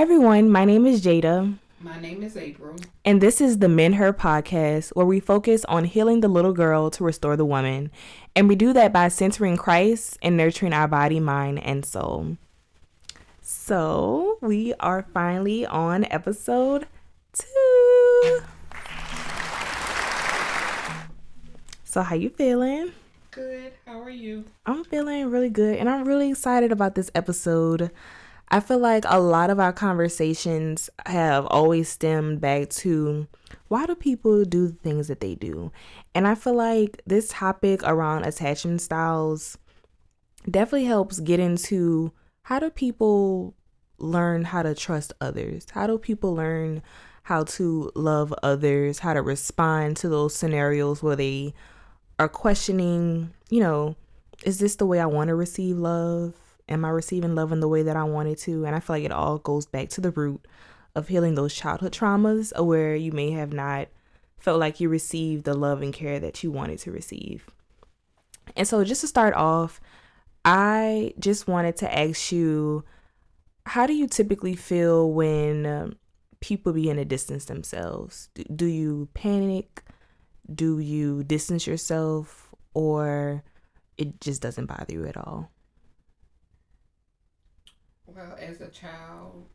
Hi, everyone. My name is Jada. My name is April. And this is the MendHER podcast, where we focus on healing the little girl to restore the woman. And we do that by centering Christ and nurturing our body, mind, and soul. So, we are finally on episode 2. So, how you feeling? Good. How are you? I'm feeling really good, and I'm really excited about this episode. I feel like a lot of our conversations have always stemmed back to why do people do the things that they do? And I feel like this topic around attachment styles definitely helps get into how do people learn how to trust others? How do people learn how to love others? How to respond to those scenarios where they are questioning, is this the way I want to receive love? Am I receiving love in the way that I wanted to? And I feel like it all goes back to the root of healing those childhood traumas where you may have not felt like you received the love and care that you wanted to receive. And so just to start off, I just wanted to ask you, how do you typically feel when people begin to distance themselves? Do you panic? Do you distance yourself? Or it just doesn't bother you at all? Well, as a child,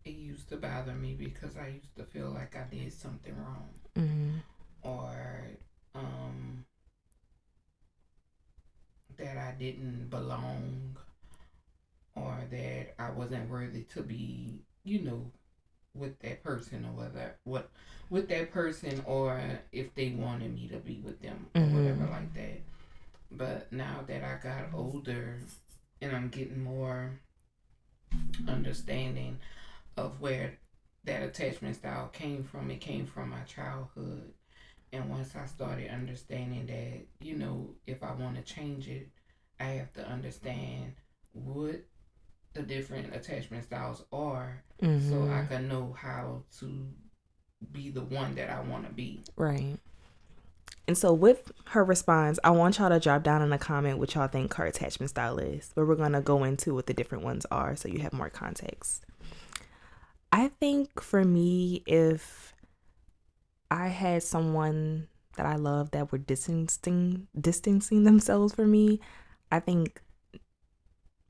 it used to bother me because I used to feel like I did something wrong, Mm-hmm. or that I didn't belong, or that I wasn't worthy to be, with that person, or whether what with that person, or if they wanted me to be with them, or Mm-hmm. whatever like that. But now that I got older and I'm getting more understanding of where that attachment style came from. It came from my childhood. And once I started understanding that, if I want to change it, I have to understand what the different attachment styles are, so I Mm-hmm. can know how to be the one that I want to be. Right. And so with her response, I want y'all to drop down in a comment what y'all think her attachment style is. But we're going to go into what the different ones are so you have more context. I think for me, if I had someone that I love that were distancing themselves from me, I think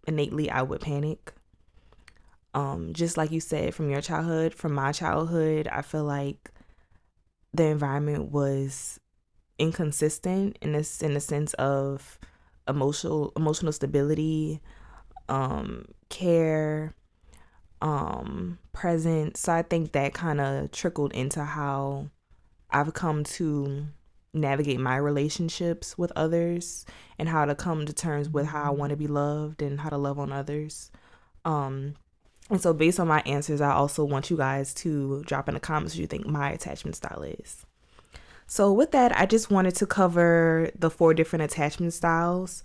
innately I would panic. Just like you said, from your childhood, from my childhood, I feel like the environment was inconsistent in the sense of emotional stability, care, presence. So I think that kind of trickled into how I've come to navigate my relationships with others and how to come to terms with how I want to be loved and how to love on others. Um, and so based on my answers, I also want you guys to drop in the comments what you think my attachment style is. So with that, I just wanted to cover the 4 different attachment styles.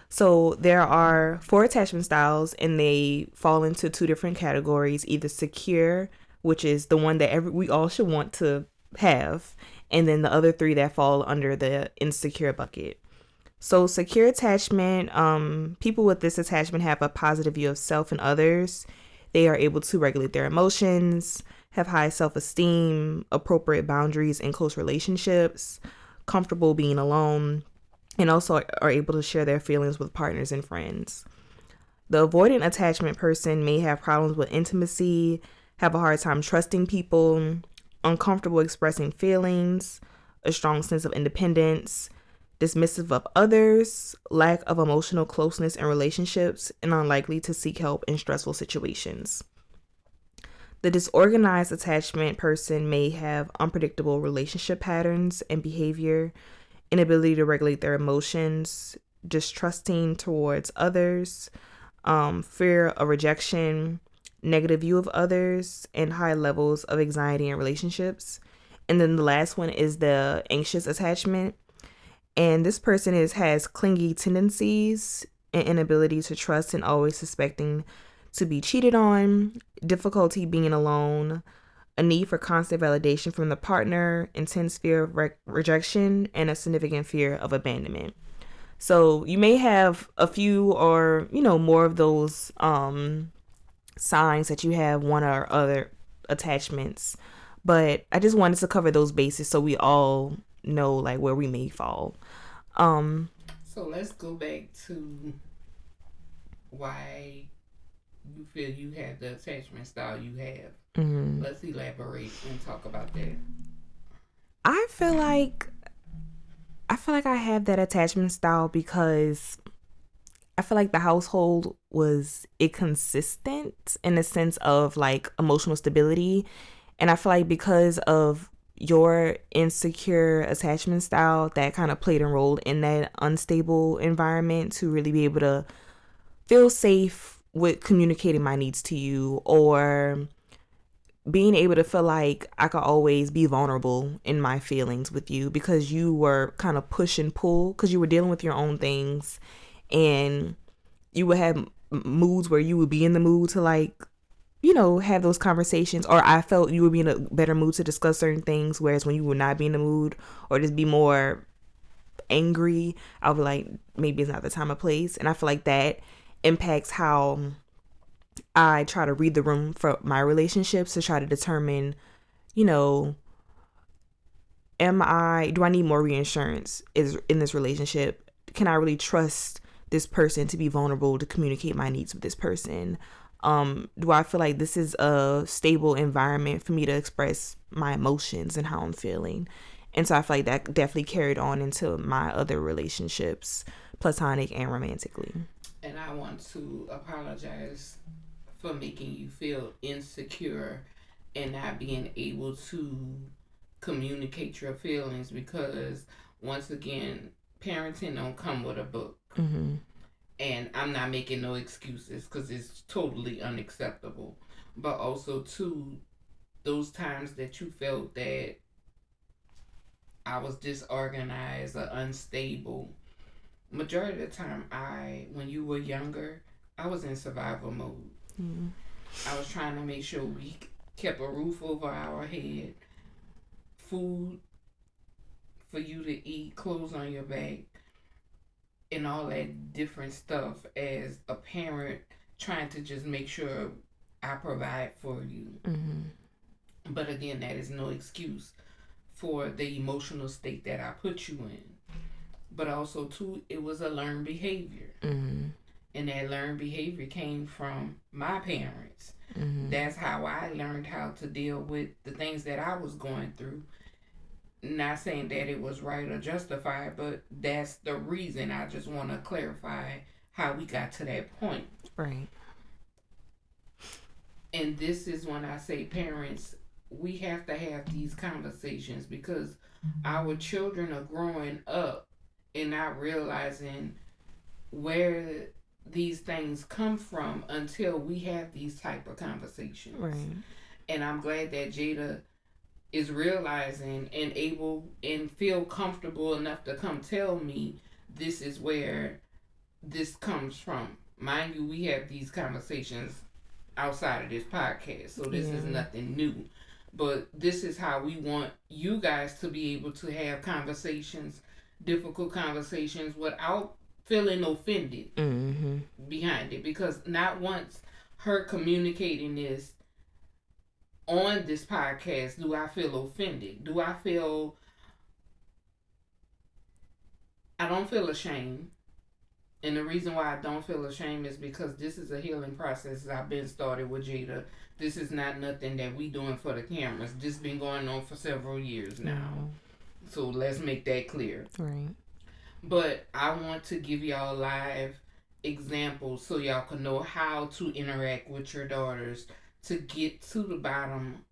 So there are 4 attachment styles and they fall into 2 different categories, either secure, which is the one that we all should want to have, and then the other 3 that fall under the insecure bucket. So secure attachment, people with this attachment have a positive view of self and others. They are able to regulate their emotions, have high self-esteem, appropriate boundaries in close relationships, comfortable being alone, and also are able to share their feelings with partners and friends. The avoidant attachment person may have problems with intimacy, have a hard time trusting people, uncomfortable expressing feelings, a strong sense of independence, dismissive of others, lack of emotional closeness in relationships, and unlikely to seek help in stressful situations. The disorganized attachment person may have unpredictable relationship patterns and behavior, inability to regulate their emotions, distrusting towards others, fear of rejection, negative view of others, and high levels of anxiety in relationships. And then the last one is the anxious attachment. And this person has clingy tendencies and inability to trust and always suspecting to be cheated on, difficulty being alone, a need for constant validation from the partner, intense fear of rejection, and a significant fear of abandonment. So you may have a few or, more of those signs that you have one or other attachments. But I just wanted to cover those bases so we all know like where we may fall. Um So let's go back to why you feel you have the attachment style you have. mhm. Let's elaborate and talk about that. I feel like I have that attachment style because I feel like the household was inconsistent in the sense of like emotional stability. And I feel like because of your insecure attachment style, that kind of played a role in that unstable environment to really be able to feel safe with communicating my needs to you, or being able to feel like I could always be vulnerable in my feelings with you because you were kind of push and pull because you were dealing with your own things, and you would have moods where you would be in the mood to like, have those conversations, or I felt you would be in a better mood to discuss certain things, whereas when you would not be in the mood or just be more angry, I would be like, maybe it's not the time or place. And I feel like that impacts how I try to read the room for my relationships to try to determine, you know, do I need more reassurance is in this relationship? Can I really trust this person to be vulnerable to communicate my needs with this person? Do I feel like this is a stable environment for me to express my emotions and how I'm feeling? And so I feel like that definitely carried on into my other relationships, platonic and romantically. And I want to apologize for making you feel insecure and not being able to communicate your feelings, because once again, parenting don't come with a book. Mm-hmm. And I'm not making no excuses because it's totally unacceptable. But also too, those times that you felt that I was disorganized or unstable, majority of the time, when you were younger, I was in survival mode. Mm-hmm. I was trying to make sure we kept a roof over our head, food for you to eat, clothes on your back, and all that different stuff as a parent, trying to just make sure I provide for you. Mm-hmm. But again, that is no excuse for the emotional state that I put you in. But also, too, it was a learned behavior. Mm-hmm. And that learned behavior came from my parents. Mm-hmm. That's how I learned how to deal with the things that I was going through. Not saying that it was right or justified, but that's the reason. I just want to clarify how we got to that point. Right. And this is when I say, parents, we have to have these conversations because our children are growing up and not realizing where these things come from until we have these type of conversations. Right. And I'm glad that Jada is realizing and able and feel comfortable enough to come tell me this is where this comes from. Mind you, we have these conversations outside of this podcast, so this is nothing new. But this is how we want you guys to be able to have conversations, difficult conversations, without feeling offended Mm-hmm. behind it. Because not once her communicating this on this podcast do I feel offended. I don't feel ashamed. And the reason why I don't feel ashamed is because this is a healing process I've been started with Jada. This is not nothing that we doing for the cameras. This been going on for several years now. So let's make that clear. Right. But I want to give y'all live examples so y'all can know how to interact with your daughters to get to the bottom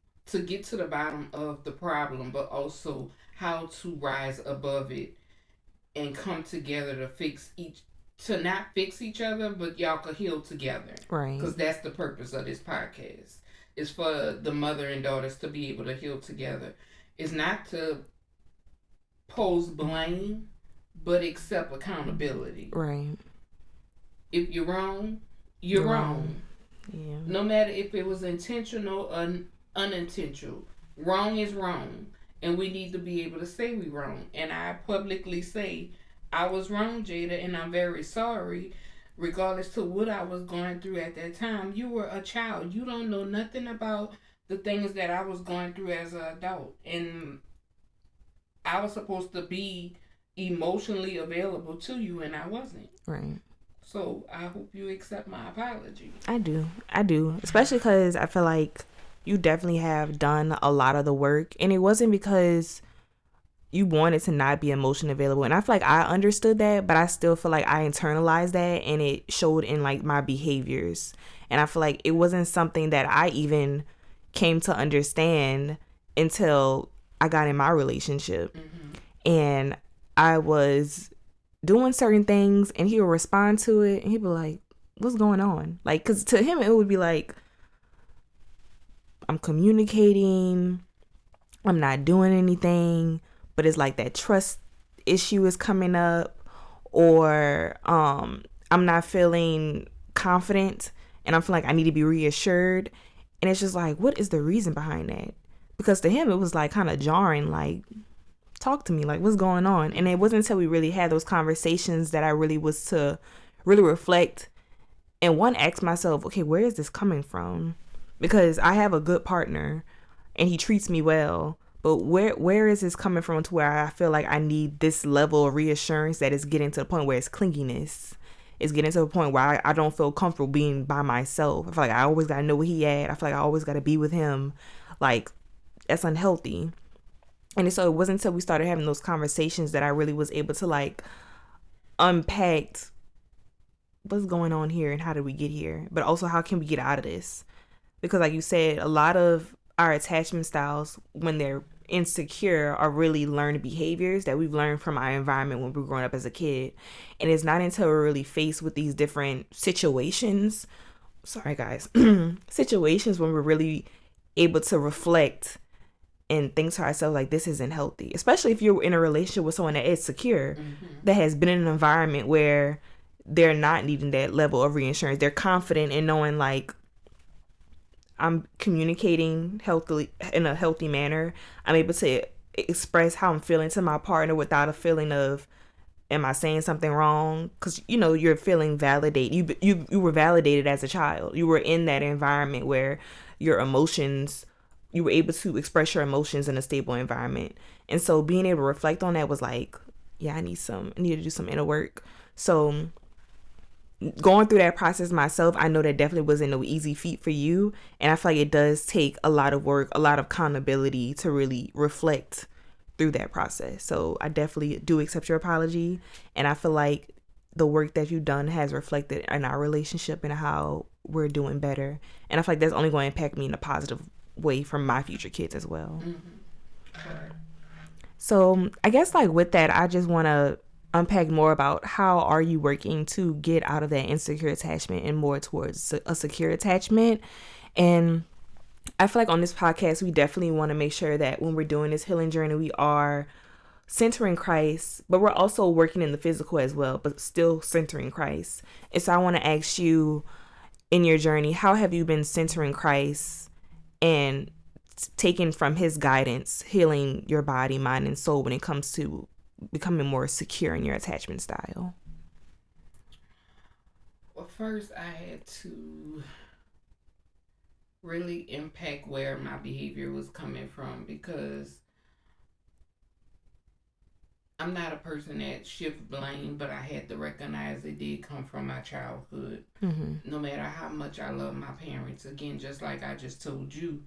of the problem, but also how to rise above it and come together to not fix each other, but y'all could heal together. Right. Because that's the purpose of this podcast. It's for the mother and daughters to be able to heal together. It's not to pose blame, but accept accountability. Right. If you're wrong, you're wrong. Yeah. No matter if it was intentional or unintentional, wrong is wrong. And we need to be able to say we wrong. And I publicly say, I was wrong, Jada, and I'm very sorry. regardless to what I was going through at that time. You were a child. You don't know nothing about the things that I was going through as an adult. And I was supposed to be emotionally available to you, and I wasn't. Right. So I hope you accept my apology. I do. I do. Especially because I feel like you definitely have done a lot of the work. And it wasn't because you wanted to not be emotionally available. And I feel like I understood that, but I still feel like I internalized that and it showed in like my behaviors. And I feel like it wasn't something that I even came to understand until I got in my relationship. And I was doing certain things and he would respond to it and he'd be like, what's going on? Like, because to him it would be like, I'm communicating, I'm not doing anything, but it's like that trust issue is coming up, or I'm not feeling confident and I'm feeling like I need to be reassured. And it's just like, what is the reason behind that? Because to him it was like kind of jarring, like, talk to me, like, what's going on? And it wasn't until we really had those conversations that I really was to really reflect and one, ask myself, okay, where is this coming from? Because I have a good partner and he treats me well, but where is this coming from to where I feel like I need this level of reassurance that is getting to the point where it's clinginess. It's getting to the point where I don't feel comfortable being by myself. I feel like I always got to know where he at. I feel like I always got to be with him. Like, that's unhealthy. And so it wasn't until we started having those conversations that I really was able to like unpack what's going on here and how did we get here, but also how can we get out of this? Because like you said, a lot of our attachment styles when they're insecure are really learned behaviors that we've learned from our environment when we were growing up as a kid. And it's not until we're really faced with these different situations, sorry guys, situations when we're really able to reflect and think to ourselves like, this isn't healthy, especially if you're in a relationship with someone that is secure, that has been in an environment where they're not needing that level of reassurance. They're confident in knowing like, I'm communicating healthily in a healthy manner. I'm able to express how I'm feeling to my partner without a feeling of, am I saying something wrong? Because you know you're feeling validated. You were validated as a child. You were in that environment where your emotions, you were able to express your emotions in a stable environment. And so being able to reflect on that was like, yeah, I need to do some inner work. So going through that process myself, I know that definitely wasn't no easy feat for you. And I feel like it does take a lot of work, a lot of accountability to really reflect through that process. So I definitely do accept your apology. And I feel like the work that you've done has reflected in our relationship and how we're doing better. And I feel like that's only going to impact me in a positive way for my future kids as well. So I guess like with that, I just want to unpack more about how are you working to get out of that insecure attachment and more towards a secure attachment. And I feel like on this podcast, we definitely want to make sure that when we're doing this healing journey, we are centering Christ, but we're also working in the physical as well, but still centering Christ. And so I want to ask you, in your journey, how have you been centering Christ and taking from his guidance, healing your body, mind, and soul when it comes to becoming more secure in your attachment style? Well, first I had to really impact where my behavior was coming from, because I'm not a person that shifts blame, but I had to recognize it did come from my childhood. No matter how much I love my parents, again, just like I just told you,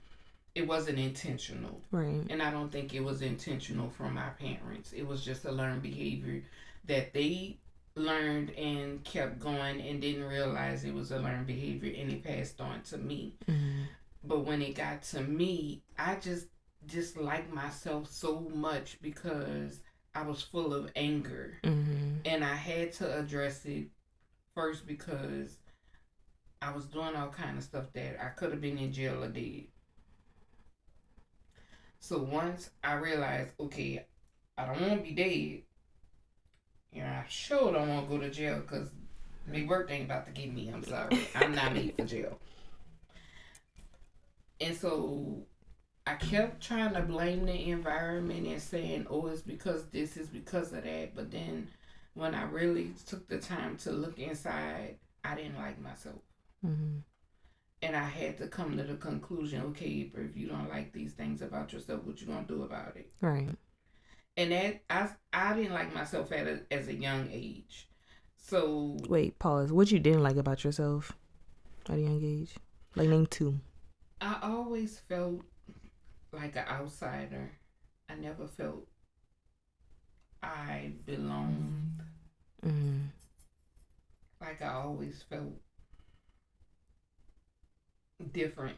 it wasn't intentional. Right. And I don't think it was intentional from my parents. It was just a learned behavior that they learned and kept going and didn't realize it was a learned behavior, and it passed on to me. But when it got to me, I just disliked myself so much because I was full of anger. And I had to address it first because I was doing all kind of stuff that I could have been in jail or dead. So once I realized, okay, I don't want to be dead. You know, I sure don't want to go to jail because my work ain't about to get me. I'm sorry. I'm not made for jail. And so I kept trying to blame the environment and saying, oh, it's because this, is because of that. But then when I really took the time to look inside, I didn't like myself. Mm-hmm. And I had to come to the conclusion, okay, if you don't like these things about yourself, what you gonna do about it? Right. And that I didn't like myself as a young age. So Wait, pause. What you didn't like about yourself at a young age? Like, name two. I always felt like an outsider. I never felt I belonged. Mm-hmm. Like I always felt different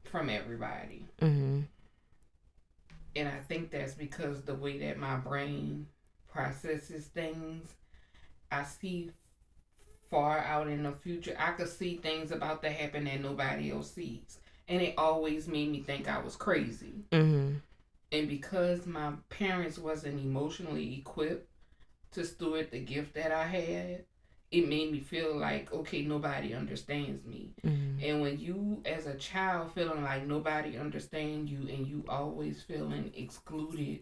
from everybody. Mm-hmm. And I think that's because the way that my brain processes things, I see far out in the future. I could see things about to happen that nobody else sees. And it always made me think I was crazy. Mm-hmm. And because my parents wasn't emotionally equipped to steward the gift that I had, it made me feel like, okay, nobody understands me. Mm-hmm. And when you, as a child, feeling like nobody understands you and you always feeling excluded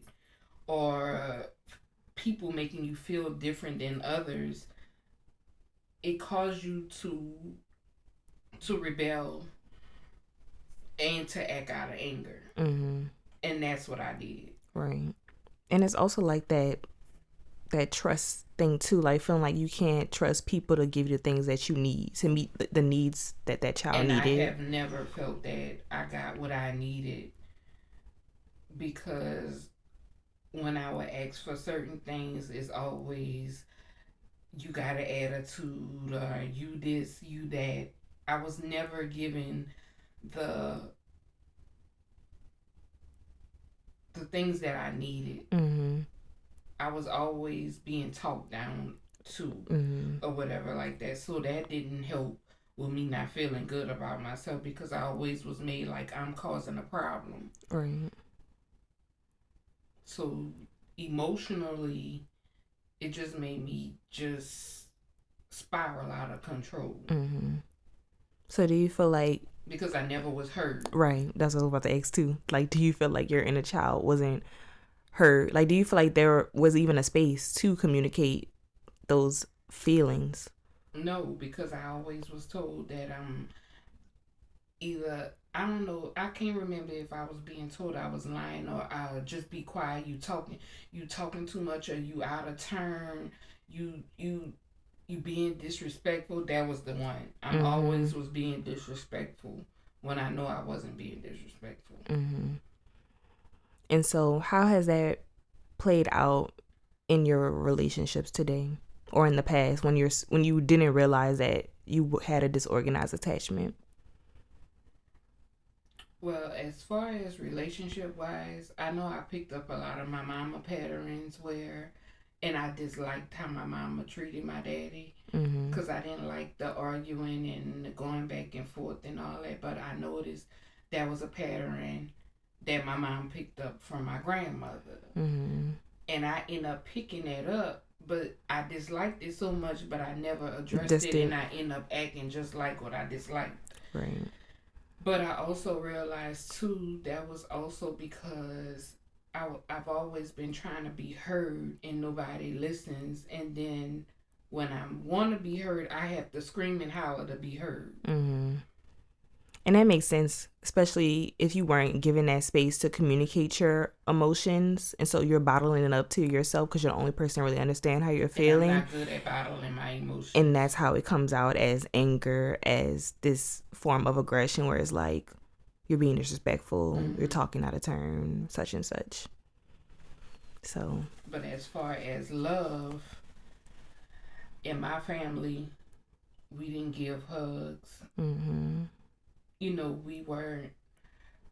or people making you feel different than others, it caused you to rebel and to act out of anger. Mm-hmm. And that's what I did. Right. And it's also like that trust thing too, like feeling like you can't trust people to give you the things that you need to meet the needs that child And I needed. have never felt that I got what I needed, because when I would ask for certain things, it's always you got an attitude or you this, you that. I was never given the the things that I needed. Mm-hmm. I was always being talked down to Mm-hmm. or whatever like that. So that didn't help with me not feeling good about myself, because I always was made like I'm causing a problem. Right. So emotionally, it just made me just spiral out of control. Mm-hmm. So do you feel like, Because I never was heard. right, that's what I was about to ask too. Like, do you feel like your inner child wasn't heard? Like, do you feel like there was even a space to communicate those feelings? No, because I always was told that either, I don't know, I can't remember if I was being told I was lying or just be quiet. You talking too much, or you out of turn. You being disrespectful. That was the one. I'm Mm-hmm. always was being disrespectful when I know I wasn't being disrespectful. Mm-hmm. And so, how has that played out in your relationships today, or in the past when you didn't realize that you had a disorganized attachment? Well, as far as relationship wise, I know I picked up a lot of my mama patterns where, and I disliked how my mama treated my daddy, Mm-hmm. because I didn't like the arguing and the going back and forth and all that. But I noticed that was a pattern that my mom picked up from my grandmother. Mm-hmm. And I ended up picking that up, but I disliked it so much, but I never addressed Just it, and it. I ended up acting just like what I disliked. Right. But I also realized too that was also because I've always been trying to be heard and nobody listens. And then when I want to be heard, I have to scream and holler to be heard. Mm-hmm. And that makes sense, especially if you weren't given that space to communicate your emotions. And so you're bottling it up to yourself because you're the only person really understand how you're And I'm feeling. not good at bottling my And emotions. that's how it comes out as anger, as this form of aggression where it's like you're being disrespectful, you're Mm-hmm. talking out of turn, such and such. So, But as far as love, in my family, we didn't give hugs. mm-hmm. We weren't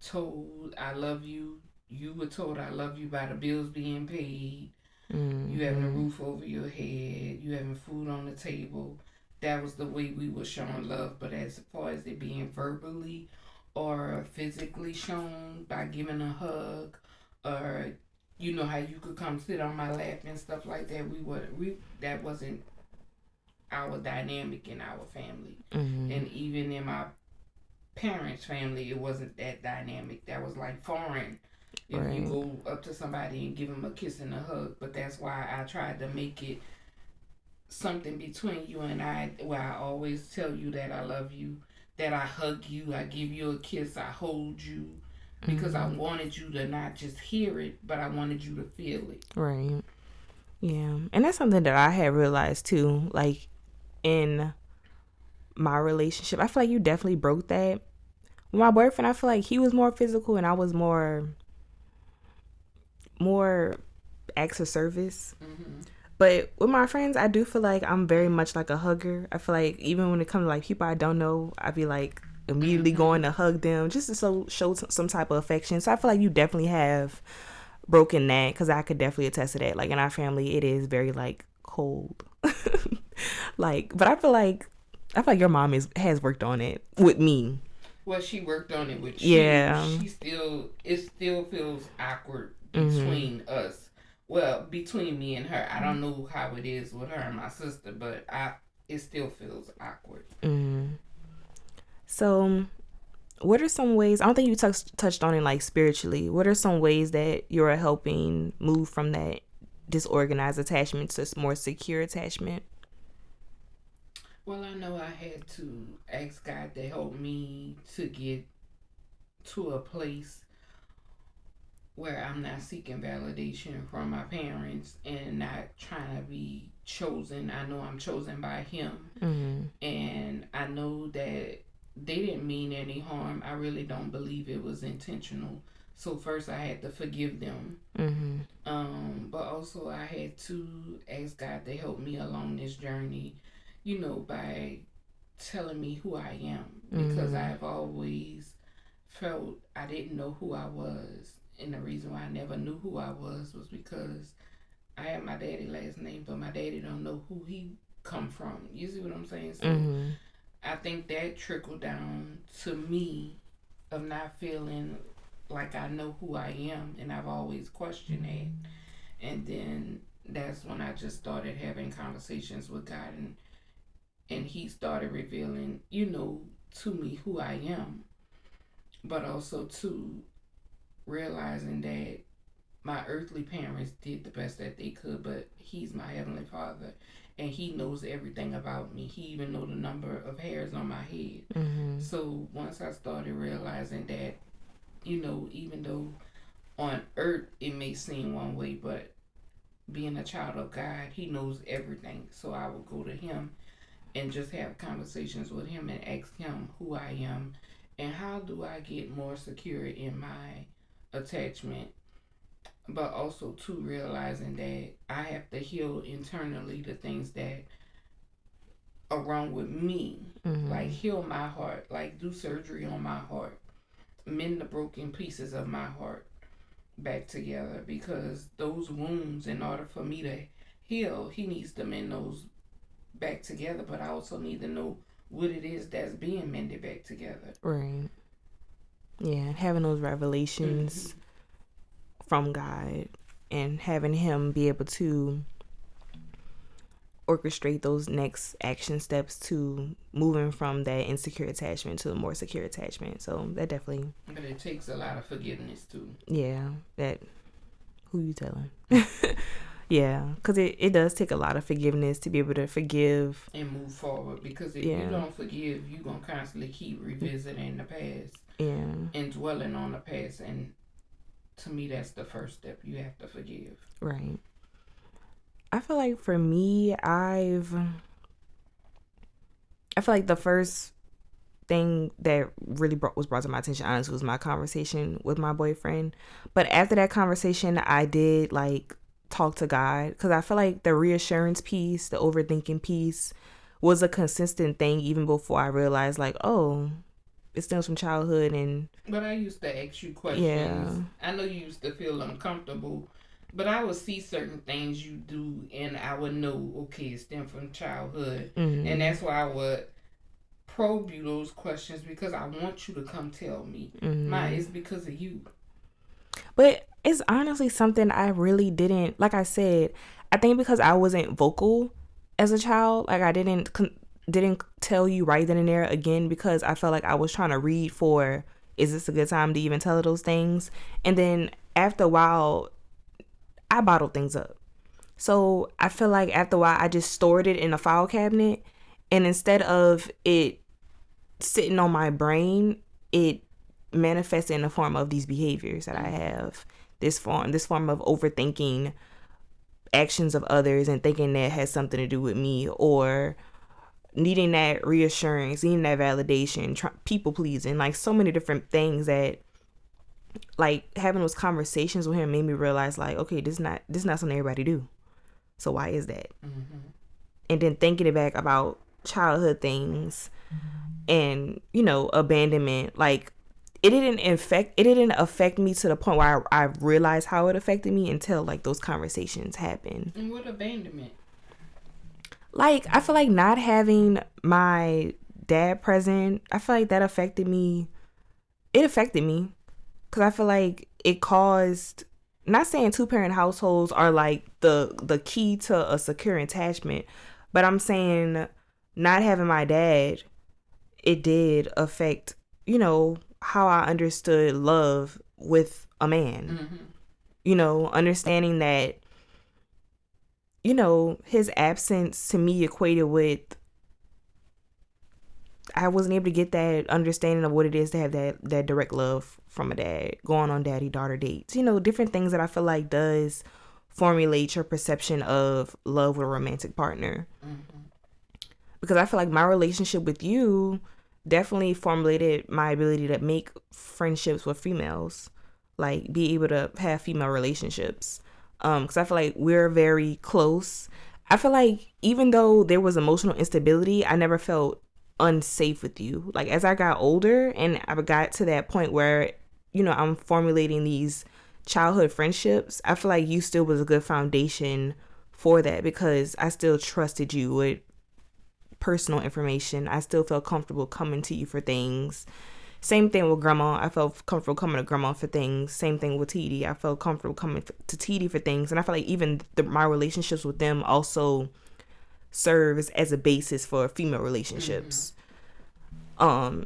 told I love you. You were told I love you by the bills being paid, you having a Mm-hmm. roof over your head, you having food on the table. That was the way we were showing love. But as far as it being verbally or physically shown by giving a hug, or how you could come sit on my lap and stuff like that, we that wasn't our dynamic in our family. Mm-hmm. And even in my parents' family, it wasn't that dynamic. That was like foreign. If you Right. go up to somebody and give them a kiss and a hug, but that's why I tried to make it something between you and I where I always tell you that I love you, that I hug you, I give you a kiss, I hold you, because I Mm-hmm. wanted you to not just hear it, but I wanted you to feel it. Right. Yeah. And that's something that I had realized too. Like in my relationship, I feel like you definitely broke that. With my boyfriend, I feel like he was more physical and I was more acts of service. Mm-hmm. But with my friends, I do feel like I'm very much like a hugger. I feel like even when it comes to like people I don't know, I be like immediately Mm-hmm. going to hug them just to show some type of affection. So I feel like you definitely have broken that because I could definitely attest to that. Like in our family, it is very like cold. Like, but I feel like your mom has worked on it with me. Well, she worked on it with you. Yeah. It still feels awkward Mhm. between us. Well, between me and her. I don't know how it is with her and my sister, but it still feels awkward. Mhm. So, what are some ways? I don't think you touched on it like spiritually. What are some ways that you're helping move from that disorganized attachment to more secure attachment? Well, I know I had to ask God to help me to get to a place where I'm not seeking validation from my parents and not trying to be chosen. I know I'm chosen by Him, Mhm. and I know that they didn't mean any harm. I really don't believe it was intentional. So first, I had to forgive them, Mhm. but also I had to ask God to help me along this journey. By telling me who I am, because Mhm. I've always felt I didn't know who I was. And the reason why I never knew who I was because I have my daddy last name, but my daddy don't know who he come from. You see what I'm saying? So Mhm. I think that trickled down to me of not feeling like I know who I am, and I've always questioned that. And then that's when I just started having conversations with God, and He started revealing, to me who I am, but also to realizing that my earthly parents did the best that they could, but He's my heavenly Father, and He knows everything about me. He even know the number of hairs on my head. Mhm. So once I started realizing that, even though on earth it may seem one way, but being a child of God, He knows everything. So I will go to Him and just have conversations with Him and ask Him who I am and how do I get more secure in my attachment, but also too realizing that I have to heal internally the things that are wrong with me, like Mhm. heal my heart, like do surgery on my heart, mend the broken pieces of my heart back together, because those wounds, in order for me to heal, He needs to mend those back together, but I also need to know what it is that's being mended back together. Right. Yeah, having those Mm-hmm. revelations from God and having Him be able to orchestrate those next action steps to moving from that insecure attachment to a more secure attachment. So that definitely, But it takes a lot of forgiveness too. yeah, that who you telling? Yeah, because it does take a lot of forgiveness to be able to forgive. And move forward, because if you Yeah, don't forgive, you're going to constantly keep revisiting the past yeah, and dwelling on the past. And to me, that's the first step. You have to forgive. right. I feel like for me, I feel like the first thing that really was brought to my attention, honestly, was my conversation with my boyfriend. But after that conversation, I did like talk to God because I feel like the reassurance piece, the overthinking piece, was a consistent thing even before I realized like, oh, it stems from childhood and But I used to ask you yeah. questions. I know you used to feel uncomfortable, but I would see certain things you do, and I would know, okay, it stemmed from childhood. And Mm-hmm. that's why I would probe you those questions, because I want you to come tell me. Mm-hmm. It's because of you. But it's honestly something I really didn't, like I said, I think because I wasn't vocal as a child, like I didn't tell you right then and there, again because I felt like I was trying to read for, is this a good time to even tell her those things? And then after a while I bottled things up. So I feel like after a while, I just stored it in a file cabinet, and instead of it sitting on my brain, it manifests in the form of these behaviors that I have. This form of overthinking actions of others and thinking that has something to do with me, or needing that reassurance, needing that validation, people pleasing, like so many different things that, like, having those conversations with him made me realize, like, okay, this not something everybody do. So why is that? Mm-hmm. And then thinking it back about childhood things and, abandonment, like, it didn't affect me to the point where I realized how it affected me until, like, those conversations happened. And what abandonment? Like, I feel like not having my dad present, I feel like that affected me. It affected me because I feel like it caused, not saying two-parent households are like the key to a secure attachment, but I'm saying not having my dad, it did affect, how I understood love with a man. Understanding that, his absence to me equated with, I wasn't able to get that understanding of what it is to have that direct love from a dad, going on daddy-daughter dates, different things that I feel like does formulate your perception of love with a romantic partner. Mm-hmm. Because I feel like my relationship with you definitely formulated my ability to make friendships with females, like be able to have female relationships. Because I feel like we're very close. I feel like even though there was emotional instability, I never felt unsafe with you. Like, as I got older and I got to that point where, I'm formulating these childhood friendships, I feel like you still was a good foundation for that, because I still trusted you with personal information. I still felt comfortable coming to you for things. Same thing with grandma. I felt comfortable coming to grandma for things. Same thing with TD. I felt comfortable coming to TD for things. And I feel like even my relationships with them also serves as a basis for female relationships.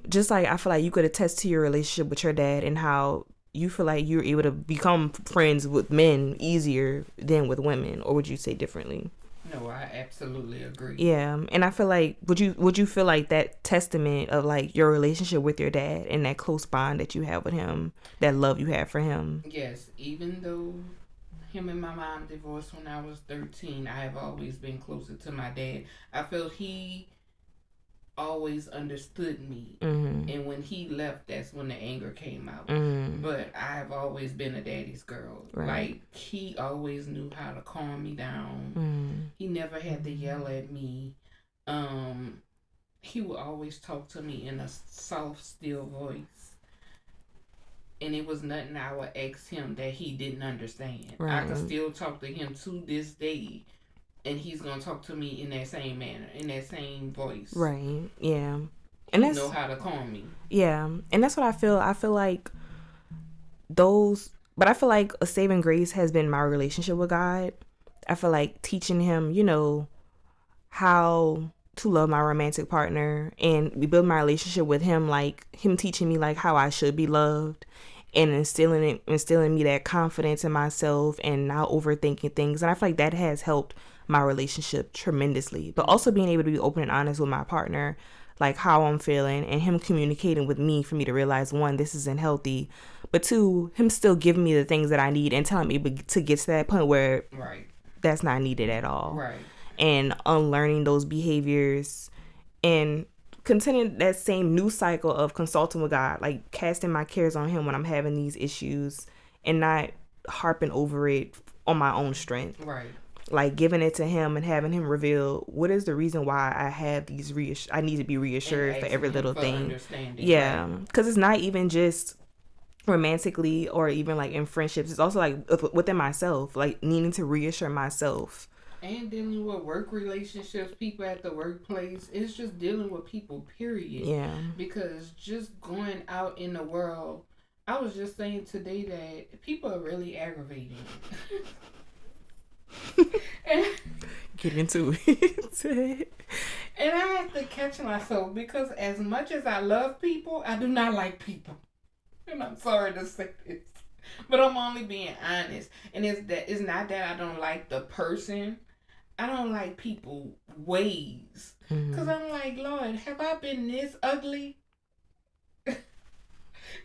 Just like I feel like you could attest to your relationship with your dad and how you feel like you're able to become friends with men easier than with women, or would you say differently? No, I absolutely agree. Yeah, and I feel like would you feel like that testament of like your relationship with your dad and that close bond that you have with him, that love you have for him? Yes, even though him and my mom divorced when I was 13, I have always been closer to my dad. I felt he always understood me. Mm-hmm. And when he left, that's when the anger came out. Mm-hmm. But I've always been a daddy's girl. Right. Like, he always knew how to calm me down. Mm-hmm. He never had to yell at me. He would always talk to me in a soft, still voice. And it was nothing I would ask him that he didn't understand. Right. I could still talk to him to this day, and he's gonna talk to me in that same manner, in that same voice. Right. Yeah. And he know how to calm me. Yeah, and that's what I feel. I feel like but I feel like a saving grace has been my relationship with God. I feel like teaching him, how to love my romantic partner, and we build my relationship with him, like him teaching me like how I should be loved, and instilling me that confidence in myself and not overthinking things. And I feel like that has helped my relationship tremendously. But also being able to be open and honest with my partner, like how I'm feeling, and him communicating with me for me to realize, one, this isn't healthy, but two, him still giving me the things that I need and telling me to get to that point where that's not needed at all. Right. And unlearning those behaviors and continuing that same new cycle of consulting with God, like casting my cares on him when I'm having these issues and not harping over it on my own strength. Right. Like giving it to him and having him reveal what is the reason why I have these I need to be reassured for every little thing. Yeah, because it's not even just romantically or even like in friendships. It's also like within myself, like needing to reassure myself. And dealing with work relationships, people at the workplace. It's just dealing with people, period. Yeah. Because just going out in the world, I was just saying today that people are really aggravating. Get into it. And I have to catch myself, because as much as I love people, I do not like people. And I'm sorry to say this. But I'm only being honest. And it's not that I don't like the person. I don't like people ways. Cause Mm-hmm. I'm like, Lord, have I been this ugly?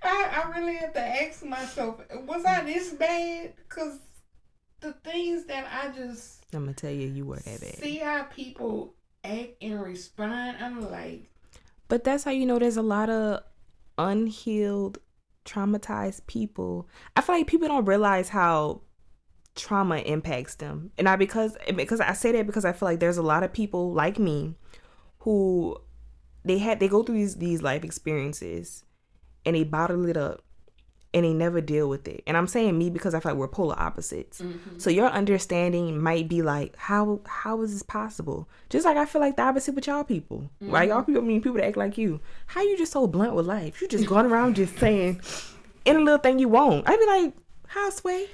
I really have to ask myself, was I this bad? Cause the things that I just I'm gonna tell you, you were that bad. see how people act and respond, I'm like, But that's how you know there's a lot of unhealed, traumatized people. I feel like people don't realize how trauma impacts them, and because I say that because I feel like there's a lot of people like me who they go through these life experiences and they bottle it up and they never deal with it. And I'm saying me because I feel like we're polar opposites. mm-hmm. So your understanding might be like, how is this possible? Just like I feel like the opposite with y'all people. Mm-hmm. Right? Y'all people, I mean people that act like you. How you just so blunt with life? You just going around just saying any little thing you want. I'd be like, how, Sway?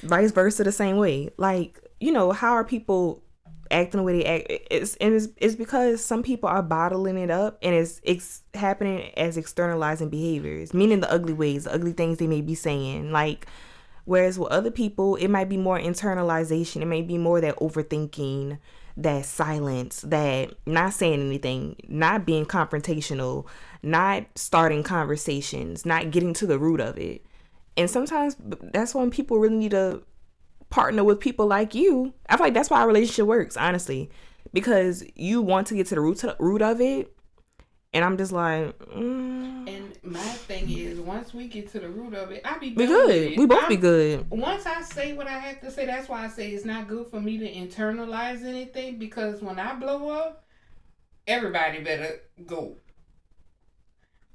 Vice versa the same way. Like, you know, how are people acting the way they act? It's because some people are bottling it up, and it's happening as externalizing behaviors, meaning the ugly ways, the ugly things they may be saying. Like, whereas with other people, it might be more internalization. It may be more that overthinking, that silence, that not saying anything, not being confrontational, not starting conversations, not getting to the root of it. And sometimes that's when people really need to partner with people like you. I feel like that's why our relationship works, honestly, because you want to get to the root of it. And I'm just like, And my thing is, once we get to the root of it, I be be done with good. it. We both be good. Once I say what I have to say, that's why I say it's not good for me to internalize anything, because when I blow up, everybody better go.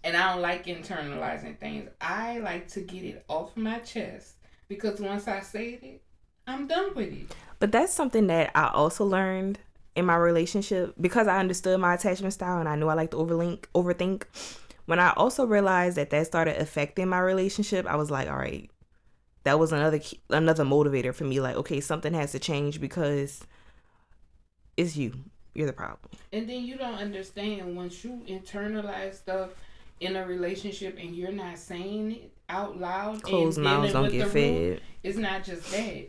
And I don't like internalizing things. I like to get it off my chest, because once I say it, I'm done with it. But that's something that I also learned in my relationship because I understood my attachment style and I knew I like to overthink. When I also realized that started affecting my relationship, I was like, all right, that was another motivator for me. Like, okay, something has to change because it's you. You're the problem. And then you don't understand, once you internalize stuff in a relationship and you're not saying it out loud Closed and mouths dealing don't with get the fed. root, it's not just that.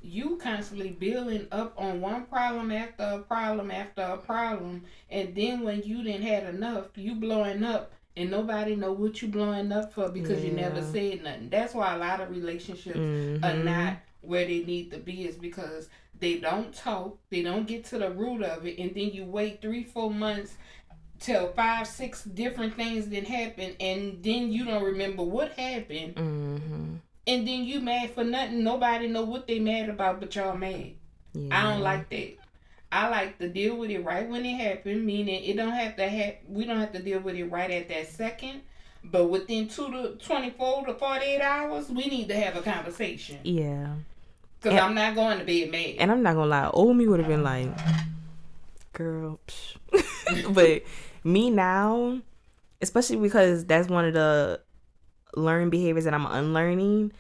You constantly building up on one problem after a problem after a problem, and then when you didn't had enough, you blowing up, and nobody know what you blowing up for because you never said nothing. That's why a lot of relationships are not where they need to be, is because they don't talk, they don't get to the root of it, and then you wait 3-4 months till 5-6 different things didn't happen, and then you don't remember what happened. And then you mad for nothing. Nobody know what they mad about, but y'all mad. Yeah. I don't like that. I like to deal with it right when it happened, meaning it don't have to we don't have to deal with it right at that second, but within 24 to 48 hours, we need to have a conversation. Yeah. Because I'm not going to bed mad. And I'm not going to lie, old me would have been like, girl, but me now, especially because that's one of the learned behaviors that I'm unlearning,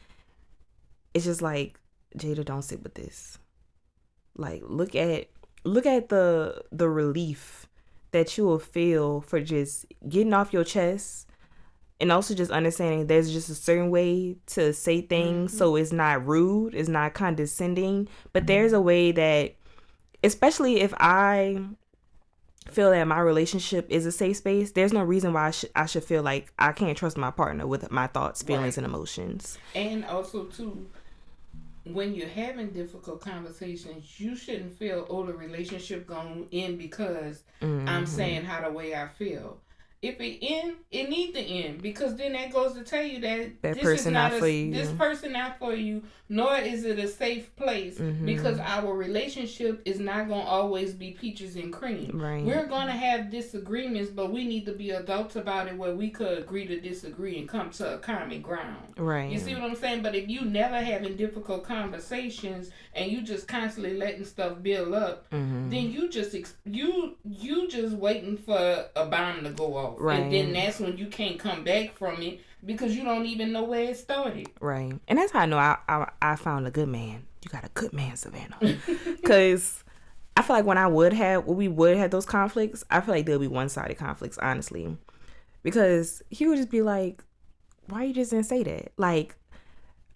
it's just like, Jada, don't sit with this. Like, look at the relief that you will feel for just getting off your chest, and also just understanding there's just a certain way to say things, so it's not rude, it's not condescending, but there's a way that, especially if I feel that my relationship is a safe space, there's no reason why I should feel like I can't trust my partner with my thoughts, feelings, and emotions. And also too, when you're having difficult conversations, you shouldn't feel, oh, the relationship going in because I'm saying how the way I feel. If it end, it needs to end, because then that goes to tell you that this person is not for you. This person not for you, nor is it a safe place, because our relationship is not going to always be peaches and cream. Right. We're going to have disagreements, but we need to be adults about it, where we could agree to disagree and come to a common ground. Right. You see what I'm saying? But if you never having difficult conversations and you just constantly letting stuff build up, then you just you just waiting for a bomb to go off. Right. And then that's when you can't come back from it, because you don't even know where it started. Right. And that's how I know I found a good man. You got a good man, Savannah. Because I feel like when we would have those conflicts, I feel like there'll be one-sided conflicts, honestly. Because he would just be like, why you just didn't say that? Like,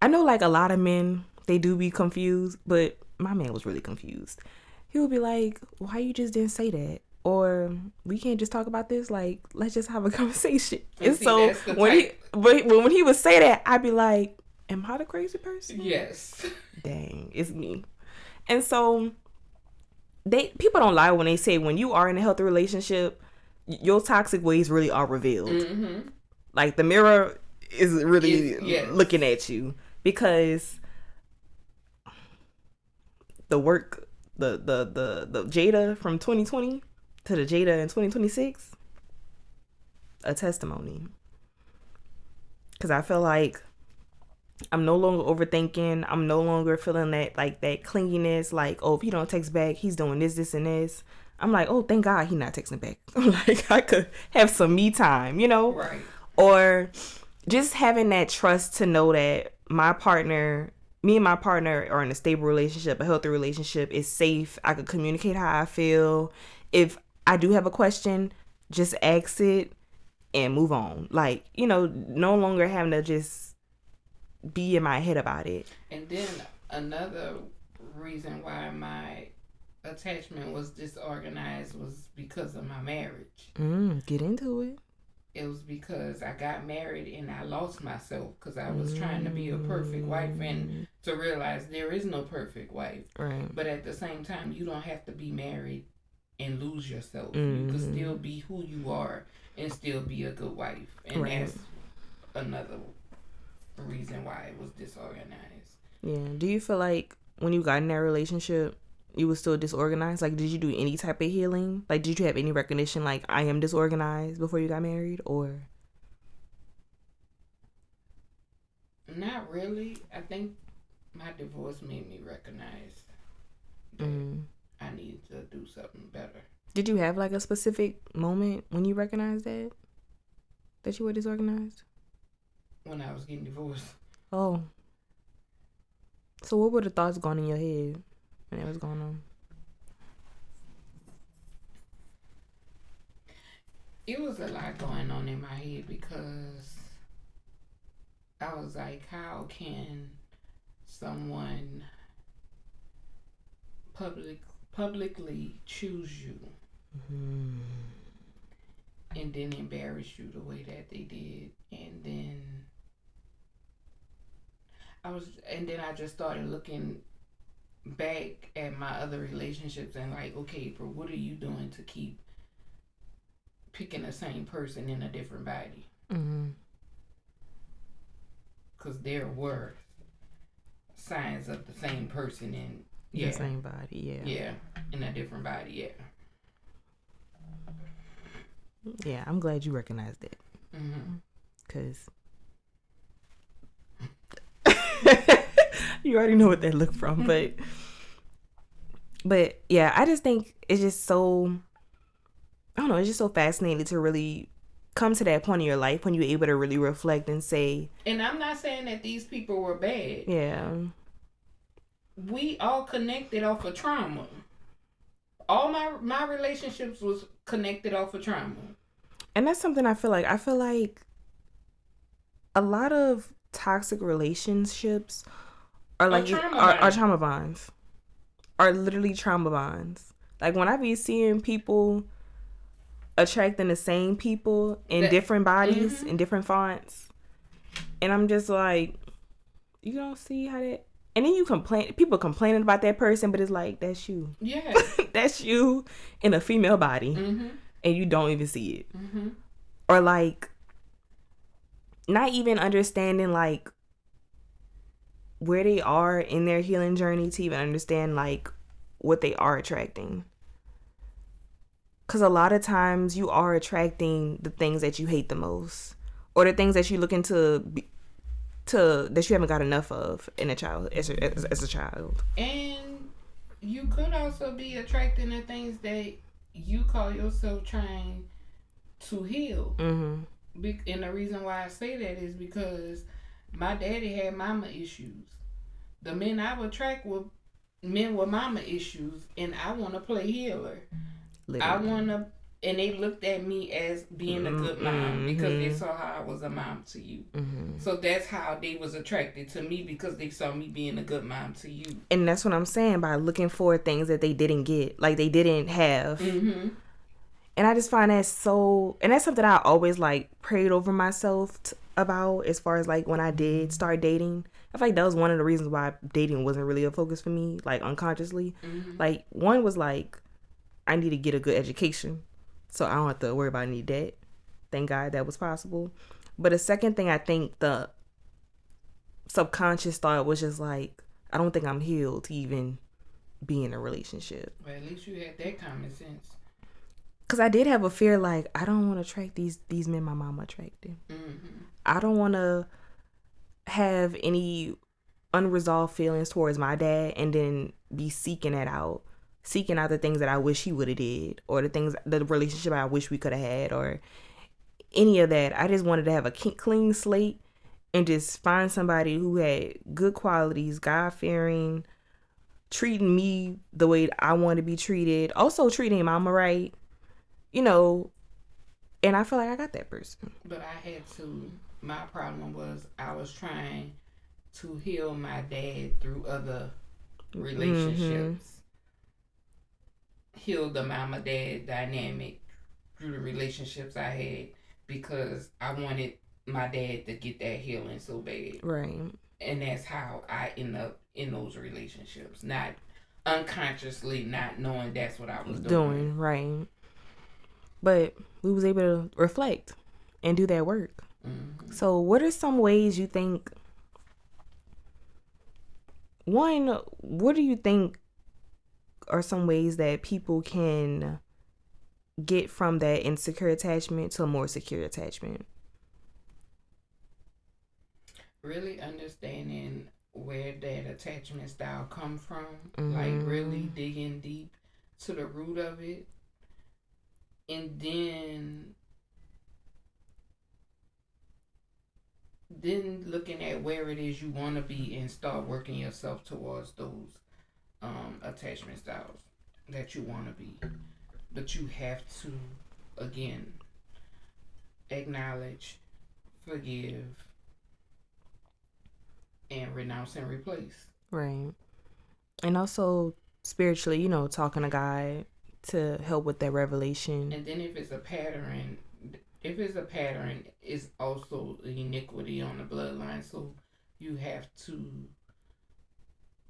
I know like a lot of men, they do be confused, but my man was really confused. He would be like, why you just didn't say that? Or we can't just talk about this. Like, let's just have a conversation. And see, so that's the type. when he would say that, I'd be like, am I the crazy person? Yes. Dang, it's me. And so people don't lie when they say when you are in a healthy relationship, your toxic ways really are revealed. Mm-hmm. Like the mirror is really yes. looking at you, because the work, the Jada from 2020 to the Jada in 2026, a testimony. Because I feel like I'm no longer overthinking. I'm no longer feeling that like that clinginess. Like, oh, if he don't text back, he's doing this, and this. I'm like, oh, thank God he not texting back. I'm like, I could have some me time, you know? Right. Or just having that trust to know that me and my partner are in a stable relationship, a healthy relationship, is safe. I could communicate how I feel. If I do have a question, just ask it and move on. Like, you know, no longer having to just be in my head about it. And then another reason why my attachment was disorganized was because of my marriage. Get into it. It was because I got married and I lost myself because I was trying to be a perfect wife and to realize there is no perfect wife. Right. But at the same time, you don't have to be married and lose yourself. You can still be who you are and still be a good wife. And that's another reason why it was disorganized. Yeah. Do you feel like when you got in that relationship, you were still disorganized? Like, did you do any type of healing? Like, did you have any recognition, like, I am disorganized before you got married, or? Not really. I think my divorce made me recognize that I need to do something better. Did you have, like, a specific moment when you recognized that you were disorganized? When I was getting divorced. Oh. So what were the thoughts going in your head when that was going on? It was a lot going on in my head because I was like, how can someone publicly choose you and then embarrass you the way that they did? And then I just started looking back at my other relationships and like, okay, April, what are you doing to keep picking the same person in a different body? Because there were signs of the same person in the same body, yeah, in a different body, yeah. I'm glad you recognized it, because you already know what that looked from, but yeah, I just think it's just so, I don't know, it's just so fascinating to really come to that point in your life when you're able to really reflect and say. And I'm not saying that these people were bad. Yeah. We all connected off of trauma. All my relationships was connected off of trauma. And that's something I feel like a lot of toxic relationships are like are trauma bonds. Are literally trauma bonds. Like when I be seeing people attracting the same people in different bodies, in different fonts, and I'm just like, you don't see how that. And then people complaining about that person, but it's like, that's you. Yeah. That's you in a female body, and you don't even see it. Or like, not even understanding like where they are in their healing journey to even understand like what they are attracting. Because a lot of times you are attracting the things that you hate the most, or the things that you're looking that you haven't got enough of in a child as a child. And you could also be attracting the things that you call yourself trying to heal. And the reason why I say that is because my daddy had mama issues. The men I would attract were men with mama issues, and I want to play healer. Literally. I want to, And they looked at me as being a good mom because they saw how I was a mom to you. So that's how they was attracted to me, because they saw me being a good mom to you. And that's what I'm saying, by looking for things that they didn't get, like they didn't have. And I just find that so, and that's something I always like prayed over myself about, as far as like when I did start dating. I feel like that was one of the reasons why dating wasn't really a focus for me, like unconsciously. Like, one was like, I need to get a good education, so I don't have to worry about any debt. Thank God that was possible. But the second thing, I think the subconscious thought was just like, I don't think I'm healed to even be in a relationship. Well, at least you had that common sense. Because I did have a fear, like, I don't want to attract these men my mama attracted. I don't want to have any unresolved feelings towards my dad and then be seeking out the things that I wish he would have did, or the relationship I wish we could have had, or any of that. I just wanted to have a clean slate and just find somebody who had good qualities, God-fearing, treating me the way I want to be treated, also treating mama right, and I feel like I got that person. But my problem was I was trying to heal my dad through other relationships. Heal the mama dad dynamic through the relationships I had, because I wanted my dad to get that healing so bad. Right. And that's how I end up in those relationships. Not unconsciously, not knowing that's what I was doing. Right. But we was able to reflect and do that work. So what are some ways you think, one, what do you think are some ways that people can get from that insecure attachment to a more secure attachment? Really understanding where that attachment style come from, like really digging deep to the root of it, and then looking at where it is you want to be and start working yourself towards those attachment styles that you want to be. But you have to, again, acknowledge, forgive, and renounce and replace. Right. And also spiritually, talking to God to help with that revelation. And then if it's a pattern, it's also an iniquity on the bloodline. So you have to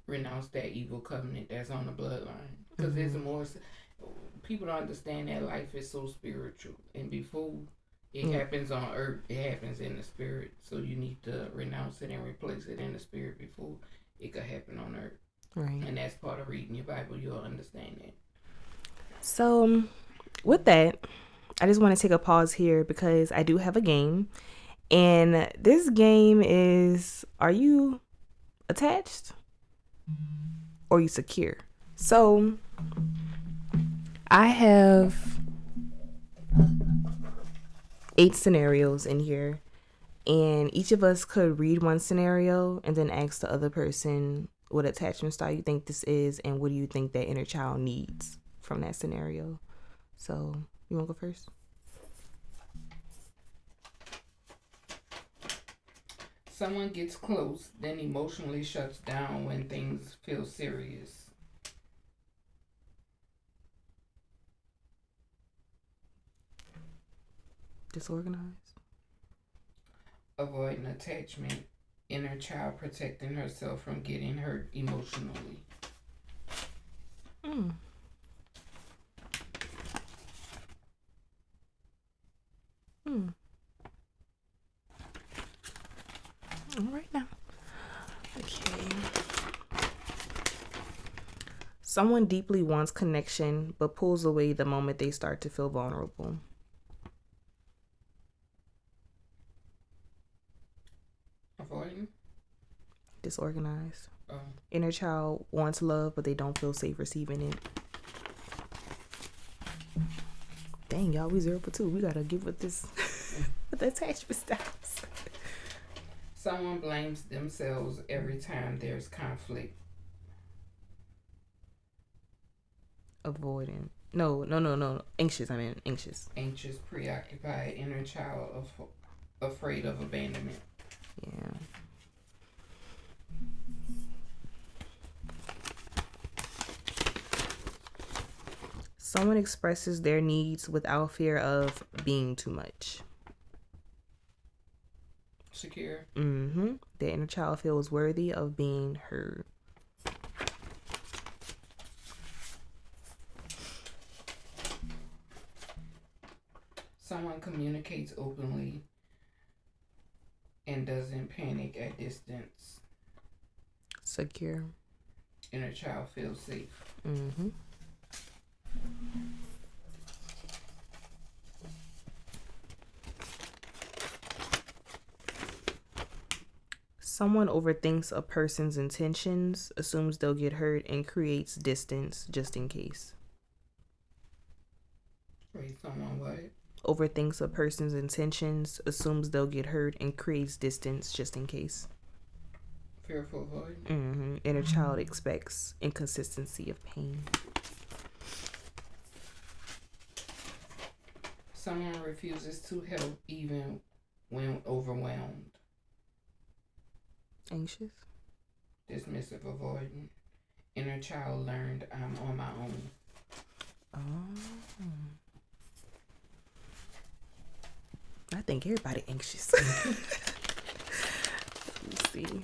renounce that evil covenant that's on the bloodline, because there's more. People don't understand that life is so spiritual, and before it happens on earth, it happens in the spirit. So you need to renounce it and replace it in the spirit before it could happen on earth. Right. And that's part of reading your Bible. You'll understand that. So with that, I just want to take a pause here because I do have a game. And this game is, are you attached or are you secure? So I have 8 scenarios in here, and each of us could read one scenario and then ask the other person what attachment style you think this is and what do you think that inner child needs from that scenario. So you want to go first? Someone gets close, then emotionally shuts down when things feel serious. Disorganized. Avoiding attachment. Inner child protecting herself from getting hurt emotionally. All right now. Okay. Someone deeply wants connection but pulls away the moment they start to feel vulnerable. Avoiding. Disorganized. Inner child wants love but they don't feel safe receiving it. Dang, y'all, we 0 for 2. We gotta get with this with the attachment styles. Someone blames themselves every time there's conflict. Avoidant. No. Anxious. I mean anxious. Anxious, preoccupied, inner child afraid of abandonment. Yeah. Someone expresses their needs without fear of being too much. Secure. The inner child feels worthy of being heard. Someone communicates openly and doesn't panic at distance. Secure. Inner child feels safe. Someone overthinks a person's intentions, assumes they'll get hurt, and creates distance just in case. Wait, someone what? Overthinks a person's intentions, assumes they'll get hurt, and creates distance just in case. Fearful void. Inner child expects inconsistency of pain. Someone refuses to help even when overwhelmed. Anxious. Dismissive, avoidant. Inner child learned I'm on my own. Oh. I think everybody anxious. Let's see.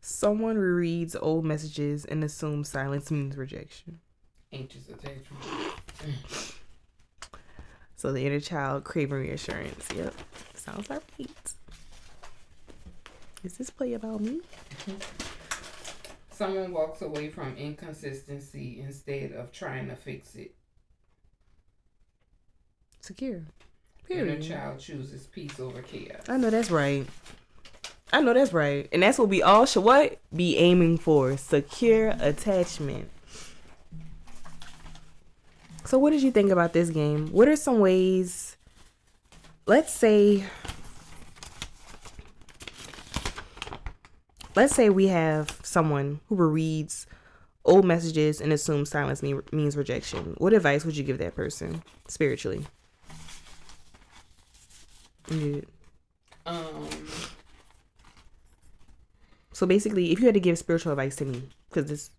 Someone rereads old messages and assumes silence means rejection. Anxious attachment. So the inner child craving reassurance. Yep. Sounds like right. Is this play about me? Someone walks away from inconsistency instead of trying to fix it. Secure. Inner child chooses peace over chaos. I know that's right. And that's what we all should be aiming for. Secure attachment. So what did you think about this game? What are some ways, let's say we have someone who reads old messages and assumes silence means rejection. What advice would you give that person spiritually? Yeah. So basically, if you had to give spiritual advice to me, because this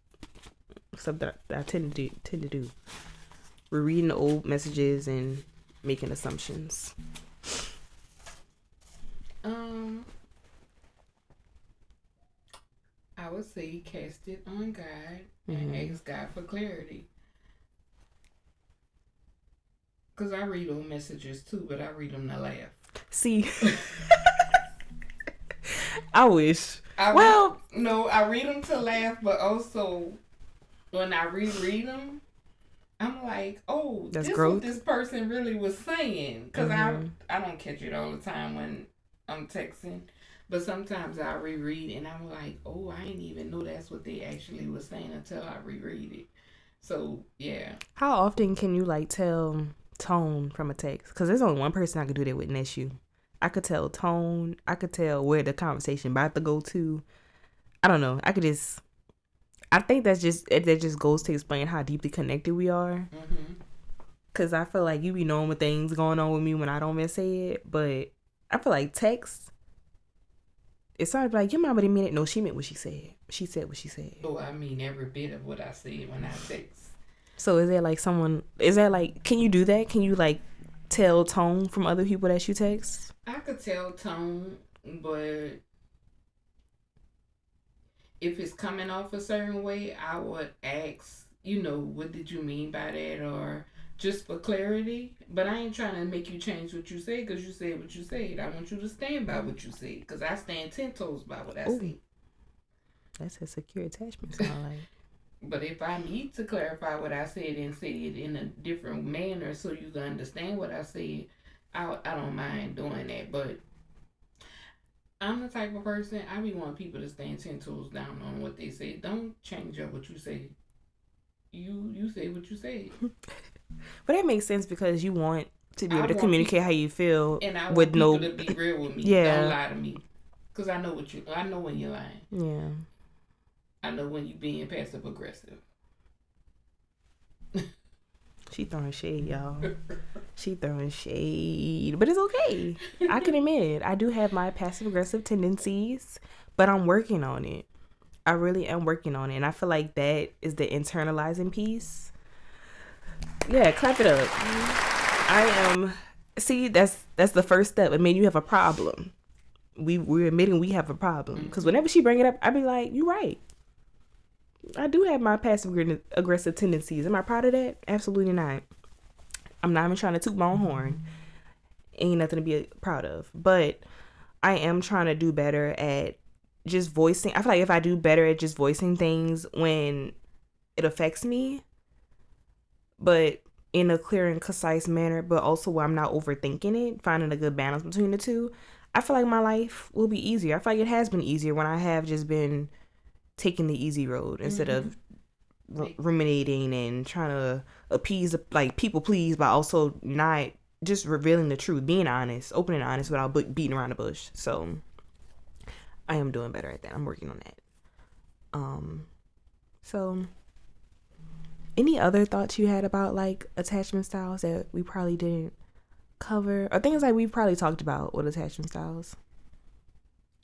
is something that I tend to do, we're reading old messages and making assumptions. I would say cast it on God and ask God for clarity. Because I read old messages too, but I read them to laugh. See, I wish. I read them to laugh, but also when I reread them, I'm like, oh, that's this growth. What this person really was saying. Because I don't catch it all the time when I'm texting. But sometimes I reread and I'm like, oh, I didn't even know that's what they actually was saying until I reread it. So, yeah. How often can you tell tone from a text? Because there's only one person I could do that with, and that's you. I could tell tone. I could tell where the conversation about to go to. I don't know. I think that just goes to explain how deeply connected we are. Because I feel like you be knowing what things going on with me when I don't even say it. But I feel like text, it's sort of like, your mama didn't mean it. No, she meant what she said. She said what she said. Oh, I mean every bit of what I said when I text. So can you do that? Can you tell tone from other people that you text? I could tell tone, but if it's coming off a certain way, I would ask, what did you mean by that? Or just for clarity. But I ain't trying to make you change what you said, because you said what you said. I want you to stand by what you said, because I stand 10 toes by what I said. That's a secure attachment sound like. But if I need to clarify what I said and say it in a different manner so you can understand what I said, I don't mind doing that. But I'm the type of person, I be wanting people to stand 10 toes down on what they say. Don't change up what you say. You say what you say. But that makes sense, because you want to be able to communicate how you feel, and I want people to be real with me. Yeah. Don't lie to me, because I know when you're lying. Yeah. I know when you're being passive aggressive. She throwing shade, y'all. She throwing shade. But it's okay. I can admit, I do have my passive-aggressive tendencies, but I'm working on it. I really am working on it. And I feel like that is the internalizing piece. Yeah, clap it up. I am... See, that's the first step. I mean, you have a problem. We're admitting we have a problem. Because whenever she bring it up, I be like, you right. I do have my passive aggressive tendencies. Am I proud of that? Absolutely not. I'm not even trying to toot my own horn. Ain't nothing to be proud of. But I am trying to do better at just voicing. I feel like if I do better at just voicing things when it affects me, but in a clear and concise manner, but also where I'm not overthinking it, finding a good balance between the two, I feel like my life will be easier. I feel like it has been easier when I have just been taking the easy road instead of ruminating and trying to appease, like, people please, but also not just revealing the truth, being honest, open and honest without beating around the bush. So I am doing better at that. I'm working on that. So any other thoughts you had about like attachment styles that we probably didn't cover, or things like we probably talked about with attachment styles?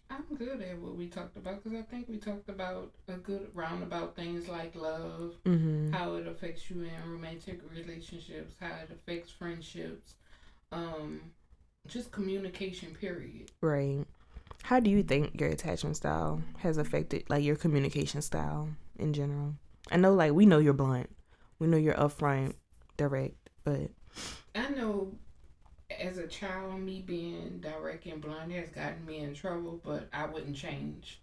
I'm good at what we talked about because I think we talked about a good roundabout things like love, how it affects you in romantic relationships, how it affects friendships, just communication, period. Right. How do you think your attachment style has affected like your communication style in general? I know, like, we know you're blunt, we know you're upfront, direct, but I know as a child, me being direct and blunt has gotten me in trouble, but I wouldn't change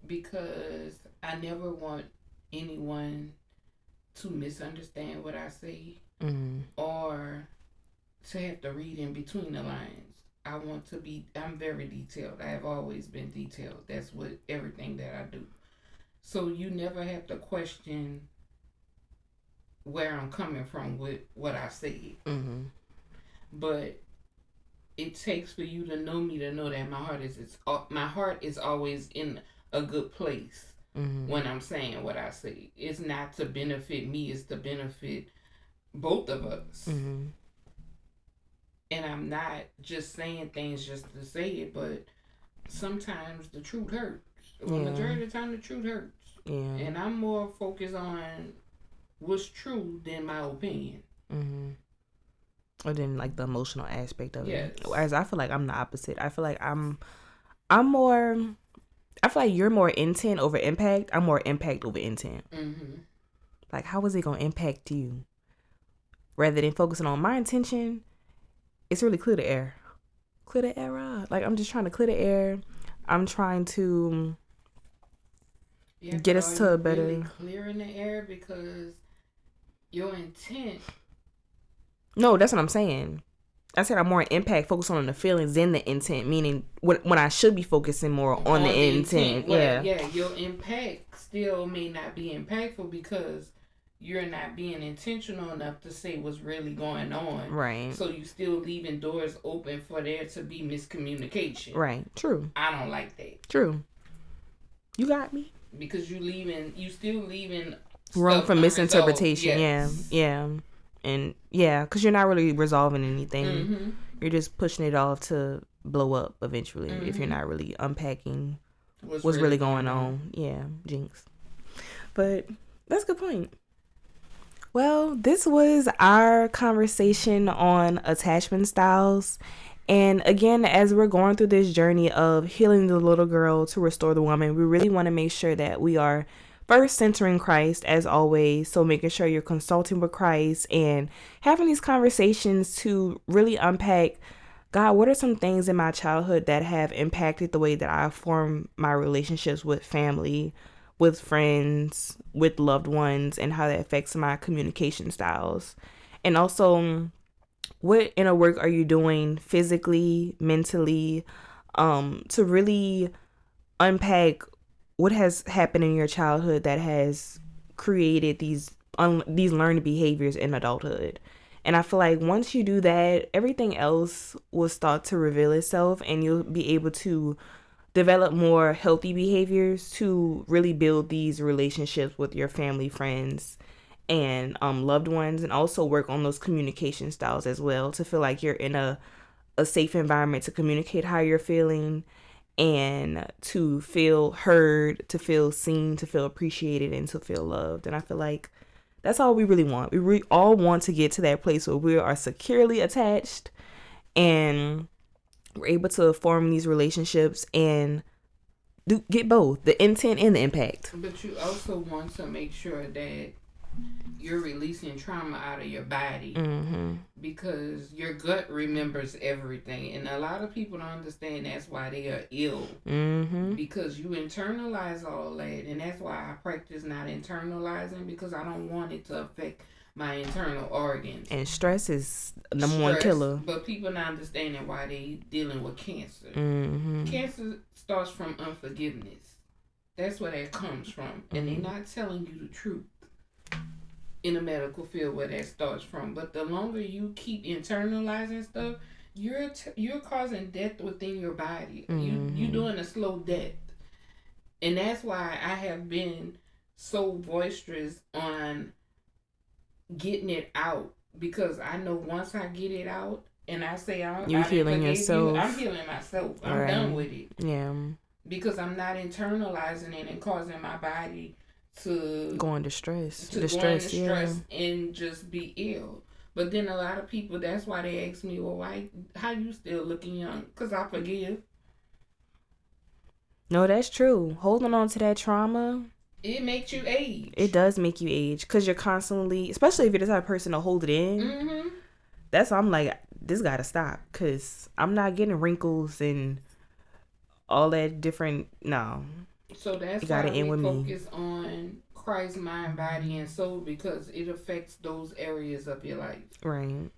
because I never want anyone to misunderstand what I say or to have to read in between the lines. I'm very detailed. I have always been detailed. That's what everything that I do. So you never have to question where I'm coming from with what I say. But it takes for you to know me to know that my heart is always in a good place when I'm saying what I say. It's not to benefit me, it's to benefit both of us. And I'm not just saying things just to say it, but sometimes the truth hurts. Well, majority of the time the truth hurts. And I'm more focused on what's true than my opinion. Or then like the emotional aspect of Yes. it. Whereas I feel like I'm the opposite. I feel like I'm more. I feel like you're more intent over impact. I'm more impact over intent. Like, how is it gonna impact you? Rather than focusing on my intention, it's really clear the air. Clear the air out. Like, I'm just trying to clear the air. I'm trying to get us to a better. Really clearing the air because your intent. No, that's what I'm saying. I said I'm more impact, focused on the feelings than the intent, meaning when I should be focusing more on the intent. Well, yeah, your impact still may not be impactful because you're not being intentional enough to say what's really going on. Right. So you still leaving doors open for there to be miscommunication. Right. True. I don't like that. True. You got me. Because you still leaving room for misinterpretation. Yes. Yeah. And yeah, because you're not really resolving anything. You're just pushing it off to blow up eventually if you're not really unpacking what's really going on. Yeah, jinx. But that's a good point. Well, this was our conversation on attachment styles. And again, as we're going through this journey of healing the little girl to restore the woman, we really want to make sure that we are first centering Christ as always. So making sure you're consulting with Christ and having these conversations to really unpack, God, what are some things in my childhood that have impacted the way that I form my relationships with family, with friends, with loved ones, and how that affects my communication styles. And also, what inner work are you doing physically, mentally, to really unpack what has happened in your childhood that has created these learned behaviors in adulthood. And I feel like once you do that, everything else will start to reveal itself and you'll be able to develop more healthy behaviors to really build these relationships with your family, friends, and loved ones, and also work on those communication styles as well to feel like you're in a safe environment to communicate how you're feeling and to feel heard, to feel seen, to feel appreciated, and to feel loved. And I feel like that's all we really want. We all want to get to that place where we are securely attached and we're able to form these relationships and get both the intent and the impact. But you also want to make sure that you're releasing trauma out of your body, because your gut remembers everything, and a lot of people don't understand that's why they are ill, because you internalize all that. And that's why I practice not internalizing, because I don't want it to affect my internal organs. And stress is the number one killer. But people not understanding why they dealing with cancer. Cancer starts from unforgiveness. That's where that comes from. And they're not telling you the truth in the medical field where that starts from. But the longer you keep internalizing stuff, you're causing death within your body. You're doing a slow death. And that's why I have been so boisterous on getting it out, because I know once I get it out and I say I'm healing yourself. I'm healing myself. I'm done with it. Yeah. Because I'm not internalizing it and causing my body to go into stress. And just be ill. But then a lot of people, that's why they ask me, well, how you still looking young? Because I forgive. No, that's true. Holding on to that trauma, it makes you age. It does make you age, because you're constantly, especially if you're the type of person to hold it in. That's why I'm like, this gotta stop, because I'm not getting wrinkles and all that different. No. So that's why we focus on Christ, mind, body, and soul, because it affects those areas of your life. Right.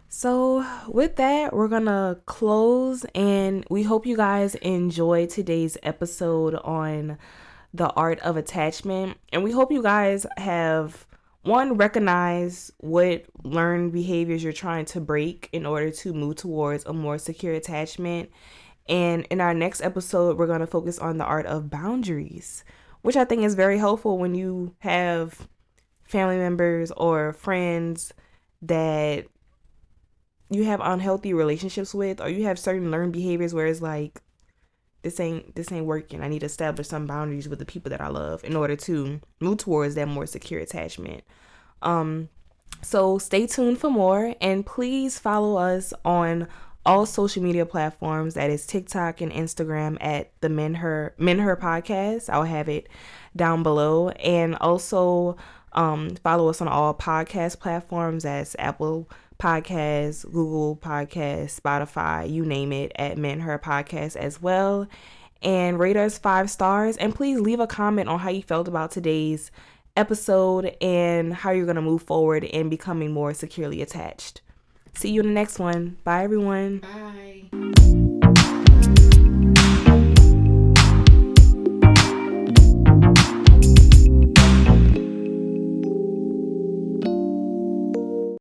So with that, we're gonna close, and we hope you guys enjoyed today's episode on the art of attachment. And we hope you guys have, one, recognize what learned behaviors you're trying to break in order to move towards a more secure attachment. And in our next episode, we're going to focus on the art of boundaries, which I think is very helpful when you have family members or friends that you have unhealthy relationships with, or you have certain learned behaviors where it's like, this ain't working. I need to establish some boundaries with the people that I love in order to move towards that more secure attachment. So stay tuned for more, and please follow us on all social media platforms. That is TikTok and Instagram at the MendHER podcast. I'll have it down below. And also follow us on all podcast platforms. That's Apple Podcasts, Google Podcasts, Spotify, you name it, at MendHER podcast as well. And rate us 5 stars. And please leave a comment on how you felt about today's episode and how you're going to move forward in becoming more securely attached. See you in the next one. Bye, everyone. Bye.